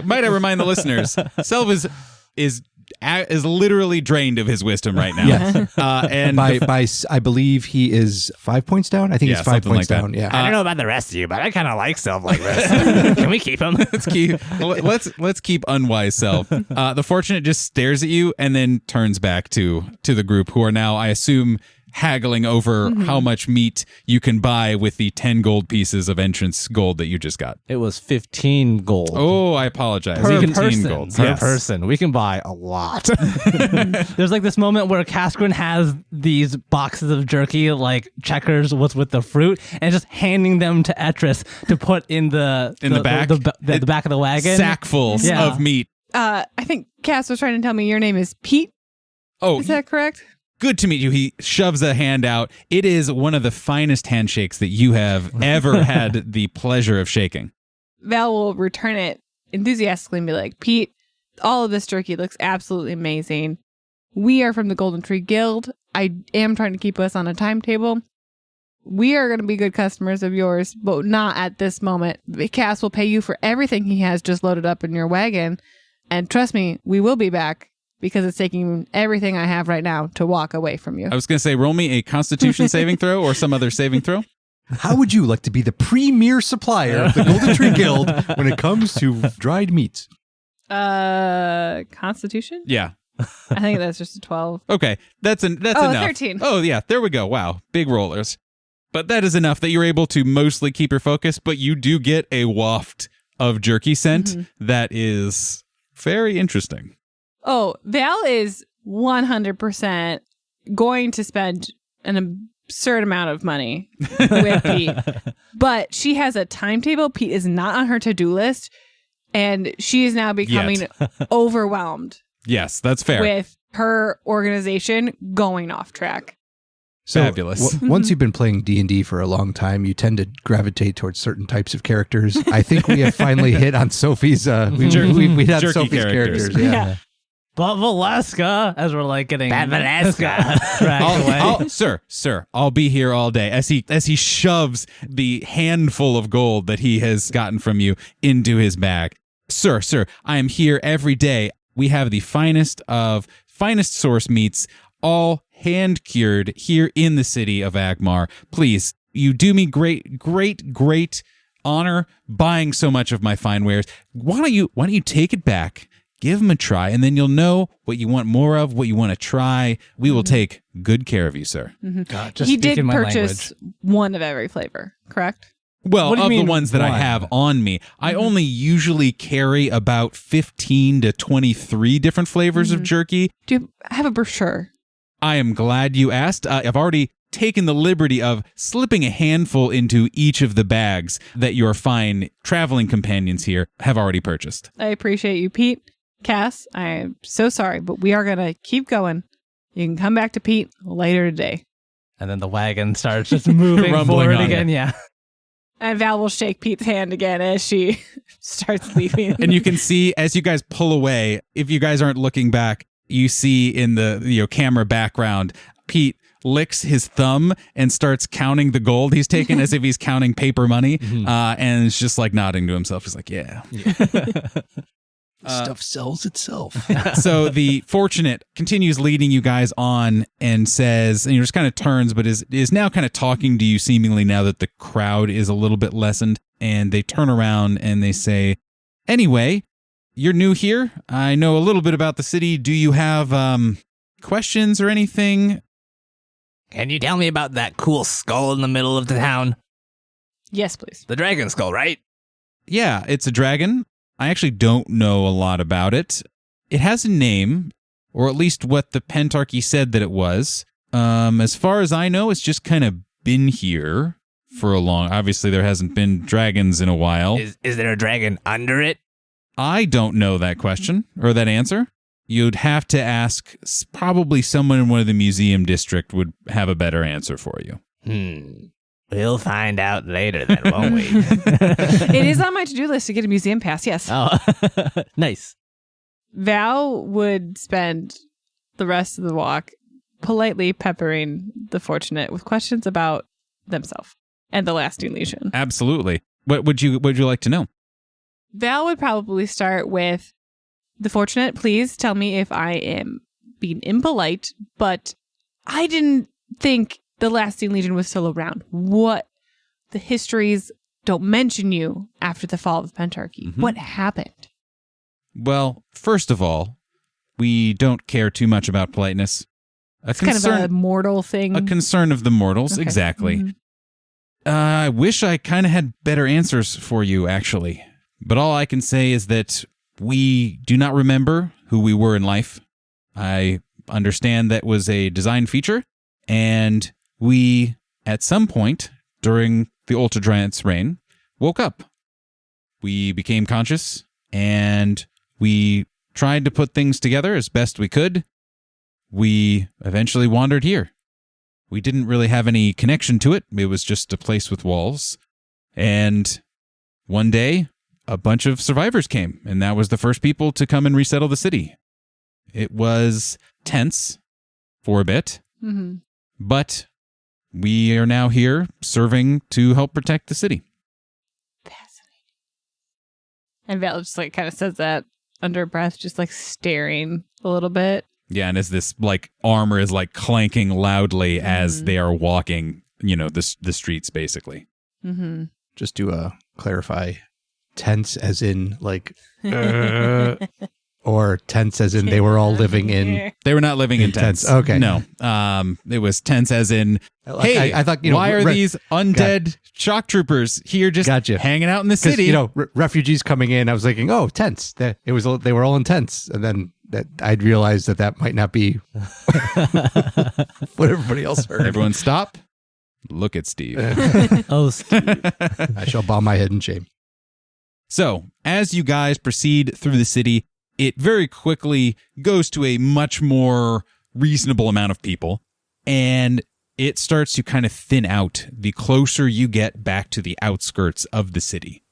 Might I remind the listeners, Selv is is literally drained of his wisdom right now. Yes. And by I believe he is 5 points down. I think he's 5 points down. Yeah. I don't know about the rest of you, but I kind of like Self like this. Can we keep him? let's keep unwise Self. The Fortunate just stares at you and then turns back to the group, who are now, I assume, haggling over how much meat you can buy with the 10 gold pieces of entrance gold that you just got. It was 15 gold. Oh, I apologize. Per 15 person. gold. Per Yes. person. We can buy a lot. There's like this moment where Cascarin has these boxes of jerky, like Checkers was with the fruit, and just handing them to Etris to put in the back? the back of the wagon. Sackfuls Yeah. of meat. I think Cass was trying to tell me your name is Pete. Oh, Is that correct? good to meet you. He shoves a hand out. It is one of the finest handshakes that you have ever had the pleasure of shaking. Val will return it enthusiastically and be like, Pete, all of this jerky looks absolutely amazing. We are from the Golden Tree Guild. I am trying to keep us on a timetable. We are going to be good customers of yours, but not at this moment. Cass will pay you for everything he has just loaded up in your wagon. And trust me, we will be back because it's taking everything I have right now to walk away from you. I was going to say, roll me a Constitution saving throw or some other saving throw. How would you like to be the premier supplier of the Golden Tree Guild when it comes to dried meats? Constitution? Yeah. I think that's just a 12. Okay. That's enough. 13. Oh, yeah. There we go. Wow. Big rollers. But that is enough that you're able to mostly keep your focus, but you do get a waft of jerky scent that is very interesting. Oh, Val is 100% going to spend an absurd amount of money with Pete. But she has a timetable. Pete is not on her to-do list. And she is now becoming overwhelmed. Yes, that's fair. With her organization going off track. So, fabulous. Once you've been playing D&D for a long time, you tend to gravitate towards certain types of characters. I think we have finally hit on Sophie's. We had jerky Sophie's characters. Yeah. But Valeska, as we're like getting Valeska. dragged away. Sir, I'll be here all day. As he shoves the handful of gold that he has gotten from you into his bag. Sir, I am here every day. We have the finest source meats, all hand cured here in the city of Agmar. Please, you do me great honor buying so much of my fine wares. Why don't you take it back? Give them a try, and then you'll know what you want more of, what you want to try. We will take good care of you, sir. God, just He did speaking my purchase language. one of every flavor, correct? Well, What do you of the mean ones that I one? have on me, I only usually carry about 15 to 23 different flavors of jerky. Do you have a brochure? I am glad you asked. I've already taken the liberty of slipping a handful into each of the bags that your fine traveling companions here have already purchased. I appreciate you, Pete. Cass, I am so sorry, but we are going to keep going. You can come back to Pete later today. And then the wagon starts just moving Rumbling forward on. again. Yeah. And Val will shake Pete's hand again as she starts leaving. And you can see as you guys pull away, if you guys aren't looking back, you see in the camera background, Pete licks his thumb and starts counting the gold he's taken as if he's counting paper money. And it's just like nodding to himself. He's like, yeah. Stuff sells itself. So the Fortunate continues leading you guys on and says, and he just kind of turns, but is now kind of talking to you seemingly now that the crowd is a little bit lessened. And they turn around and they say, anyway, you're new here. I know a little bit about the city. Do you have questions or anything? Can you tell me about that cool skull in the middle of the town? Yes, please. The dragon skull, right? Yeah, it's a dragon. I actually don't know a lot about it. It has a name, or at least what the Pentarchy said that it was. As far as I know, it's just kind of been here for a long... Obviously, there hasn't been dragons in a while. Is there a dragon under it? I don't know that question, or that answer. You'd have to ask... Probably someone in one of the museum district would have a better answer for you. We'll find out later then, won't we? It is on my to-do list to get a museum pass, yes. Oh, nice. Val would spend the rest of the walk politely peppering the Fortunate with questions about themselves and the lasting lesion. Absolutely. What would you like to know? Val would probably start with, The Fortunate, please tell me if I am being impolite, but I didn't think the Lasting Legion was still around. What? The histories don't mention you after the fall of the Pentarchy. Mm-hmm. What happened? Well, first of all, we don't care too much about politeness. It's kind of a mortal thing. A concern of the mortals, Okay. exactly. Mm-hmm. I wish I kind of had better answers for you, actually. But all I can say is that we do not remember who we were in life. I understand that was a design feature, and we, at some point during the Ultra Giant's reign, woke up. We became conscious, and we tried to put things together as best we could. We eventually wandered here. We didn't really have any connection to it. It was just a place with walls. And one day, a bunch of survivors came, and that was the first people to come and resettle the city. It was tense for a bit, Mm-hmm. but we are now here serving to help protect the city. Fascinating. And Val just like kind of says that under breath, just like staring a little bit. Yeah, and as this like armor is like clanking loudly as they are walking, the streets basically. Mm-hmm. Just to clarify, tense as in like, or tense as in they were all living in. They were not living in tents. Okay. No. It was tense as in, hey, I thought, why are these undead shock troopers here just hanging out in the city? Refugees coming in, I was thinking, oh, tents. They were all in tents. And then I'd realized that might not be what everybody else heard. Everyone stop. Look at Steve. Oh, Steve. I shall bow my head in shame. So, as you guys proceed through the city, it very quickly goes to a much more reasonable amount of people, and it starts to kind of thin out the closer you get back to the outskirts of the city.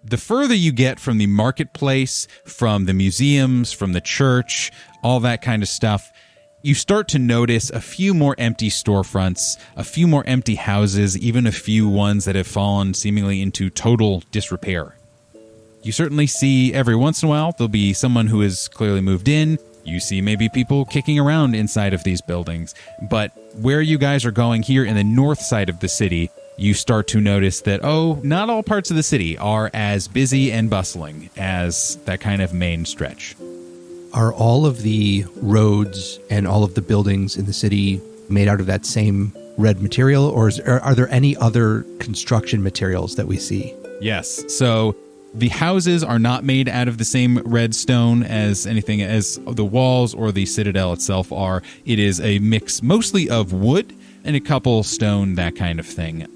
The further you get from the marketplace, from the museums, from the church, all that kind of stuff, you start to notice a few more empty storefronts, a few more empty houses, even a few ones that have fallen seemingly into total disrepair. You certainly see every once in a while there'll be someone who has clearly moved in. You see maybe people kicking around inside of these buildings. But where you guys are going here in the north side of the city, you start to notice that, not all parts of the city are as busy and bustling as that kind of main stretch. Are all of the roads and all of the buildings in the city made out of that same red material, or are there any other construction materials that we see? Yes. So the houses are not made out of the same red stone as anything as the walls or the citadel itself are. It is a mix mostly of wood and a couple stone, that kind of thing.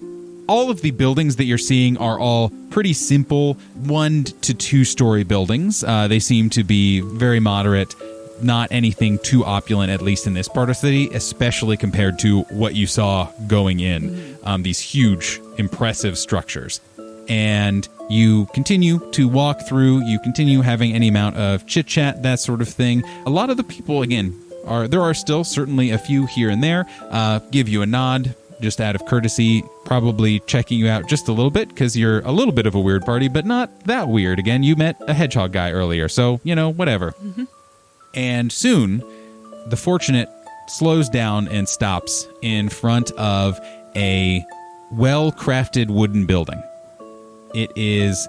All of the buildings that you're seeing are all pretty simple 1 to 2 story buildings. They seem to be very moderate, not anything too opulent, at least in this part of the city, especially compared to what you saw going in. These huge, impressive structures. And you continue to walk through, you continue having any amount of chit-chat, that sort of thing. A lot of the people, again, there are still certainly a few here and there, give you a nod, just out of courtesy, probably checking you out just a little bit, because you're a little bit of a weird party, but not that weird. Again, you met a hedgehog guy earlier, so, whatever. Mm-hmm. And soon, the Fortunate slows down and stops in front of a well-crafted wooden building. It is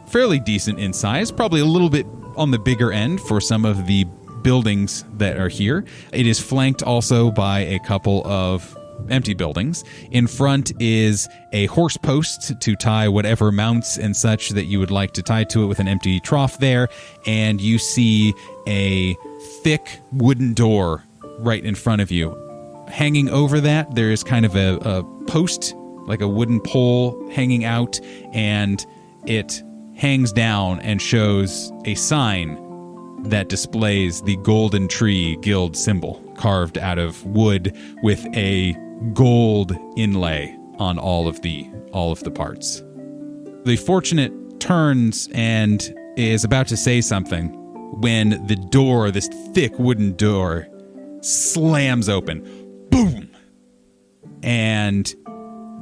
fairly decent in size, probably a little bit on the bigger end for some of the buildings that are here. It is flanked also by a couple of empty buildings. In front is a horse post to tie whatever mounts and such that you would like to tie to it, with an empty trough there. And you see a thick wooden door right in front of you. Hanging over that, there is kind of a post, like a wooden pole hanging out, and it hangs down and shows a sign that displays the Golden Tree Guild symbol carved out of wood with a gold inlay on all of the parts. The Fortunate turns and is about to say something when the door, this thick wooden door, slams open. Boom! And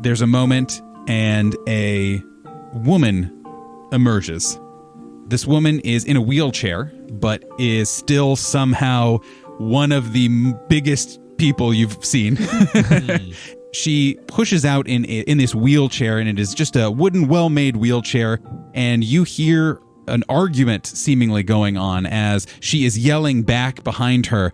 there's a moment, and a woman emerges. This woman is in a wheelchair, but is still somehow one of the biggest people you've seen. She pushes out in this wheelchair, and it is just a wooden, well-made wheelchair, and you hear an argument seemingly going on as she is yelling back behind her,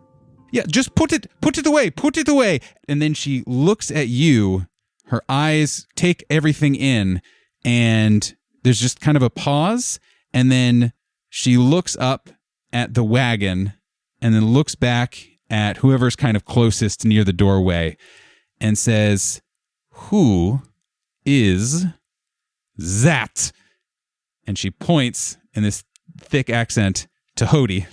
"Yeah, just put it away." And then she looks at you, her eyes take everything in, and there's just kind of a pause, and then she looks up at the wagon and then looks back at whoever's kind of closest near the doorway and says, "Who is that?" And she points in this thick accent to Hody.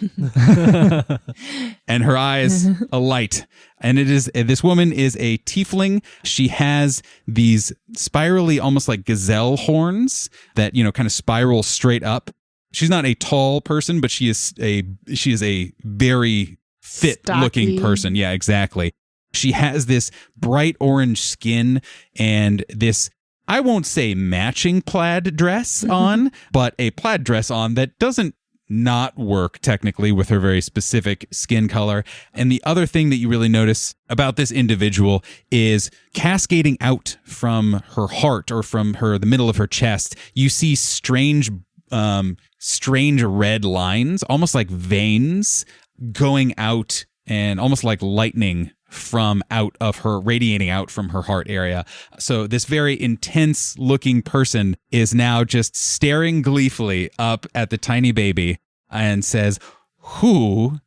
And her eyes alight. And this woman is a tiefling. She has these spirally, almost like gazelle horns that, kind of spiral straight up. She's not a tall person, but she is a very fit looking person. Yeah, exactly. She has this bright orange skin and this, I won't say matching plaid dress on, but a plaid dress on that doesn't not work technically with her very specific skin color. And the other thing that you really notice about this individual is cascading out from her heart or from the middle of her chest, you see strange red lines, almost like veins going out and almost like lightning from out of her, radiating out from her heart area. So this very intense looking person is now just staring gleefully up at the tiny baby and says, "Who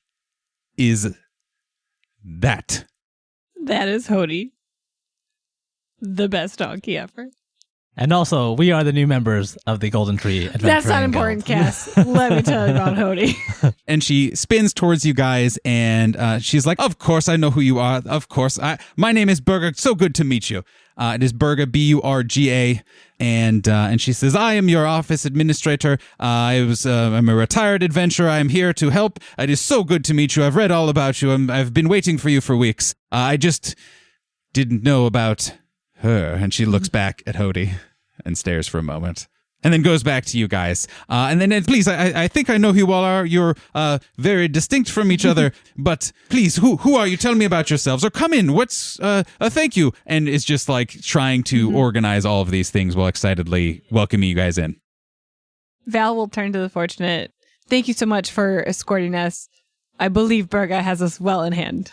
is that?" That is Hody. The best donkey ever. And also, we are the new members of the Golden Tree Adventuring That's not important, Cass. Let me tell you about Hody. And she spins towards you guys, and she's like, "Of course, I know who you are. Of course. My name is Burga. So good to meet you." It is Burga, Burga. And she says, "I am your office administrator. I'm a retired adventurer. I'm here to help. It is so good to meet you. I've read all about you. I've been waiting for you for weeks. I just didn't know about her." And she looks back at Hody and stares for a moment and then goes back to you guys. And then please, I think I know who you all are. You're very distinct from each other, but please, who are you? Tell me about yourselves, or come in. Thank you. And is just like trying to organize all of these things while excitedly welcoming you guys in. Val will turn to the Fortunate. "Thank you so much for escorting us. I believe Burga has us well in hand."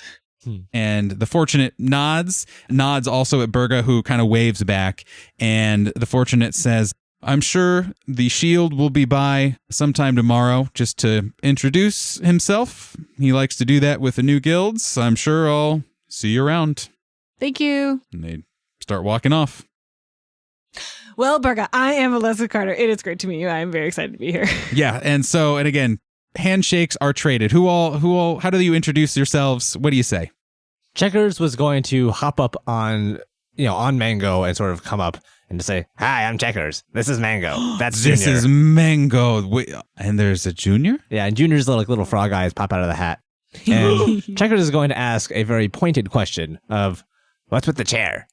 And the Fortunate nods also at Burga, who kind of waves back. And the Fortunate says, "I'm sure the shield will be by sometime tomorrow just to introduce himself. He likes to do that with the new guilds. I'm sure I'll see you around." "Thank you." And they start walking off. Well, Burga, I am Alyssa Carter. It is great to meet you. I am very excited to be here. Yeah, and again, handshakes are traded. How do you introduce yourselves? What do you say? Checkers was going to hop up on Mango and sort of come up and to say, "Hi, I'm Checkers. This is Mango. That's Junior." This is Mango. Wait, and there's a Junior? Yeah, and Junior's little frog eyes pop out of the hat. And Checkers is going to ask a very pointed question of, "What's with the chair?"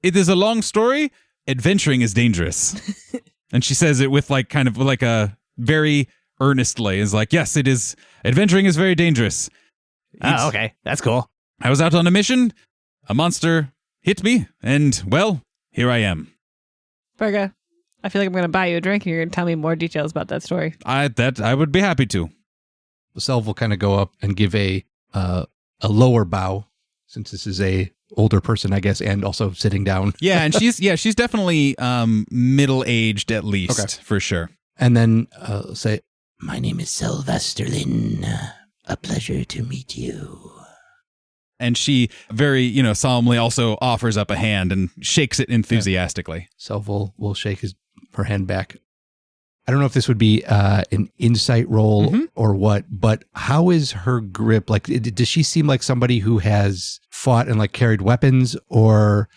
"It is a long story. Adventuring is dangerous." And she says it with kind of a very earnestly. Is like, "Yes, it is. Adventuring is very dangerous." Oh, okay. That's cool. I was out on a mission. A monster hit me, and well, here I am. Burga, I feel like I'm going to buy you a drink and you're going to tell me more details about that story. I would be happy to. Selv will kind of go up and give a lower bow, since this is a older person, I guess, and also sitting down. Yeah, and she's definitely middle-aged at least, for sure. And then say, "My name is Sylvester Lynn. A pleasure to meet you." And she very, solemnly also offers up a hand and shakes it enthusiastically. Selv will shake her hand back. I don't know if this would be an insight roll or what, but how is her grip? Like, does she seem like somebody who has fought and carried weapons, or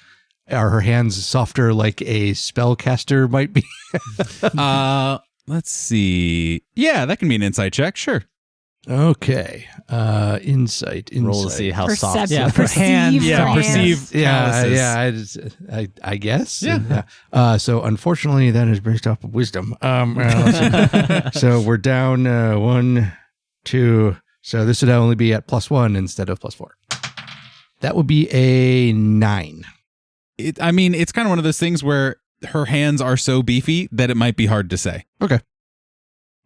are her hands softer like a spellcaster might be? Let's see. Yeah, that can be an insight check. Sure. Okay. Insight. Roll to see how soft. Yeah, for hand. Yeah, perceive. Yeah. I guess. Yeah. So unfortunately, that is based off of wisdom. So we're down 1, 2. So this would only be at +1 instead of +4. That would be a 9. It's kind of one of those things where her hands are so beefy that it might be hard to say. Okay.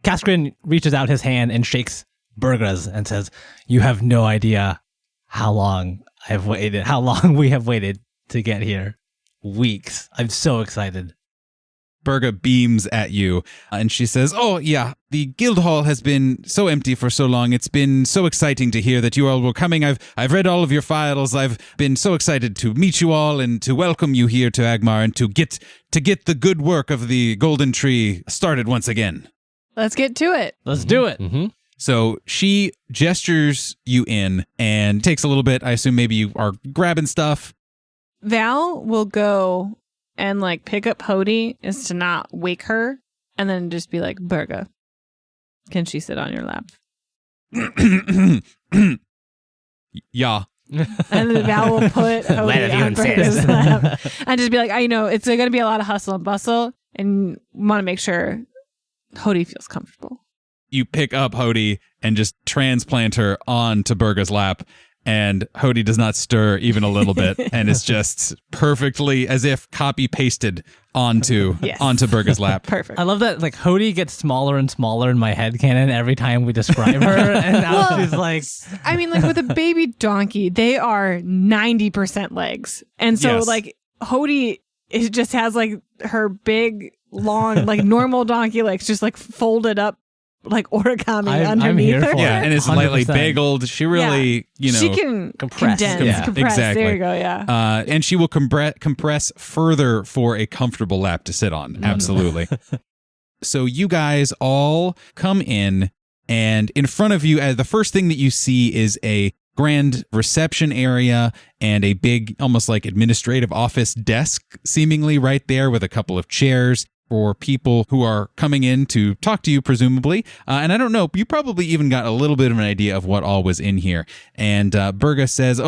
Cascarin reaches out his hand and shakes Burga's and says, "You have no idea how long we have waited to get here. Weeks. I'm so excited." Burga beams at you and she says, "Oh, yeah, the guild hall has been so empty for so long. It's been so exciting to hear that you all were coming. I've read all of your files. I've been so excited to meet you all and to welcome you here to Agmar and to get the good work of the Golden Tree started once again." Let's get to it. Let's do it. Mm-hmm. So she gestures you in and takes a little bit. I assume maybe you are grabbing stuff. Val will go and like pick up Hody is to not wake her and then just be like, "Burga, can she sit on your lap?" Yeah. And then Val will put Hody on Burga's lap and just be like, "I know it's going to be a lot of hustle and bustle and want to make sure Hody feels comfortable." You pick up Hody and just transplant her onto Burga's lap, and Hody does not stir even a little bit, and it's just perfectly as if copy pasted onto Burga's lap. Perfect. I love that like Hody gets smaller and smaller in my head canon every time we describe her. And now she's like, I mean, like with a baby donkey, they are 90% legs. And so Yes. like Hody, it just has like her big, long, like normal donkey legs just like folded up like origami I'm underneath here her. for Yeah, it. and it's lightly 100%. bagelled. She really, She can compress. condense, Yeah, compress. exactly. There you go, yeah. And she will compress further for a comfortable lap to sit on. Absolutely. So you guys all come in, and in front of you, the first thing that you see is a grand reception area and a big, almost like administrative office desk, seemingly right there with a couple of chairs for people who are coming in to talk to you, presumably. And I don't know, you probably even got a little bit of an idea of what all was in here. And Burga says,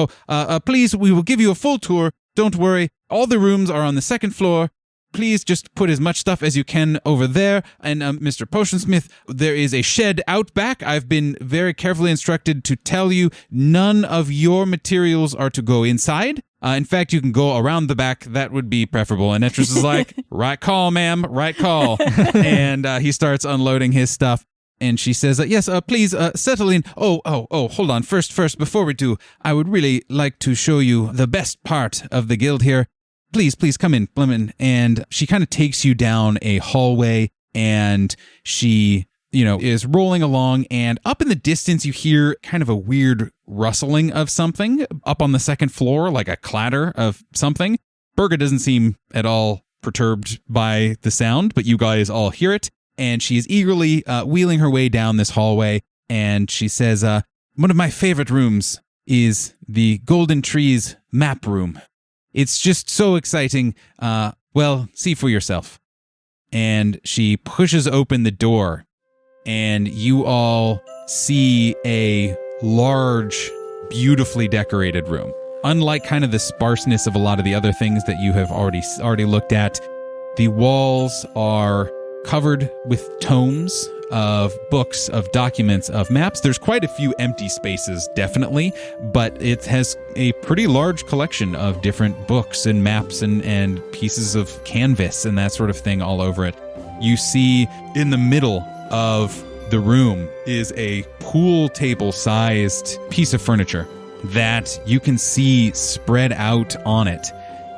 please, we will give you a full tour. Don't worry. All the rooms are on the second floor. Please just put as much stuff as you can over there. And Mr. Potionsmith, there is a shed out back. I've been very carefully instructed to tell you none of your materials are to go inside. In fact, you can go around the back. That would be preferable. And Etrus is like, "Right call, ma'am. Right call." And he starts unloading his stuff. And she says, "Yes, please settle in. Oh, hold on. First, before we do, I would really like to show you the best part of the guild here. Please come in, Blemon." And she kind of takes you down a hallway, and she, is rolling along, and up in the distance, you hear kind of a weird rustling of something up on the second floor, like a clatter of something. Burga doesn't seem at all perturbed by the sound, but you guys all hear it, and she is eagerly wheeling her way down this hallway, and she says, "One of my favorite rooms is the Golden Trees map room. It's just so exciting. See for yourself." And she pushes open the door, and you all see a large, beautifully decorated room. Unlike kind of the sparseness of a lot of the other things that you have already looked at, the walls are covered with tomes of books, of documents, of maps. There's quite a few empty spaces, definitely, but it has a pretty large collection of different books and maps and pieces of canvas and that sort of thing all over it. You see in the middle of the room is a pool table-sized piece of furniture that you can see spread out on it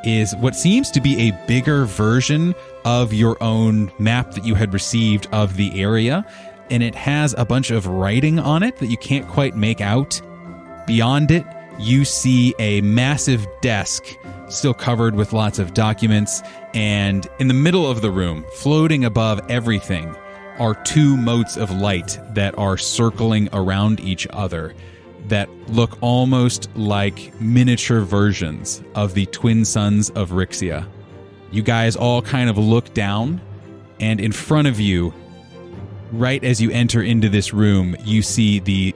is what seems to be a bigger version of your own map that you had received of the area, and it has a bunch of writing on it that you can't quite make out. Beyond it, you see a massive desk still covered with lots of documents, and in the middle of the room, floating above everything, are two motes of light that are circling around each other that look almost like miniature versions of the twin sons of Rixia. You guys all kind of look down, and in front of you, right as you enter into this room, you see the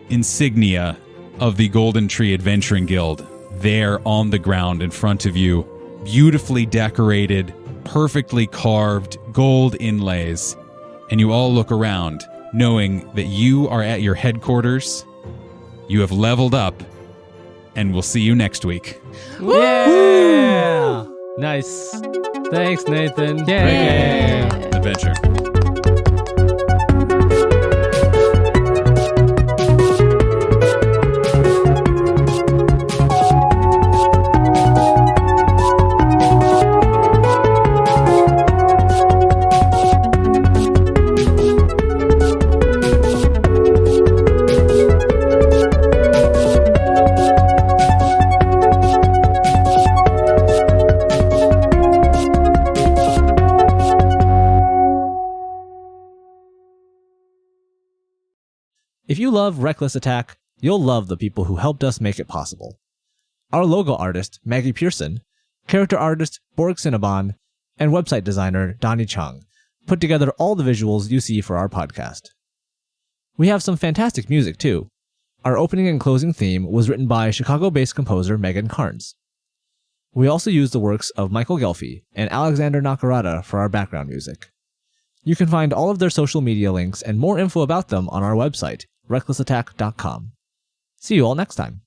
insignia of the Golden Tree Adventuring Guild there on the ground in front of you, beautifully decorated, perfectly carved, gold inlays. And you all look around, knowing that you are at your headquarters, you have leveled up, and we'll see you next week. Yeah! Nice. Thanks, Nathan. Yeah. Great Adventure. If you love Reckless Attack, you'll love the people who helped us make it possible. Our logo artist, Maggie Pearson, character artist, Borg Cinnabon, and website designer, Donnie Chung, put together all the visuals you see for our podcast. We have some fantastic music, too. Our opening and closing theme was written by Chicago-based composer Megan Carnes. We also used the works of Michael Gelfi and Alexander Nakarada for our background music. You can find all of their social media links and more info about them on our website, recklessattack.com. See you all next time.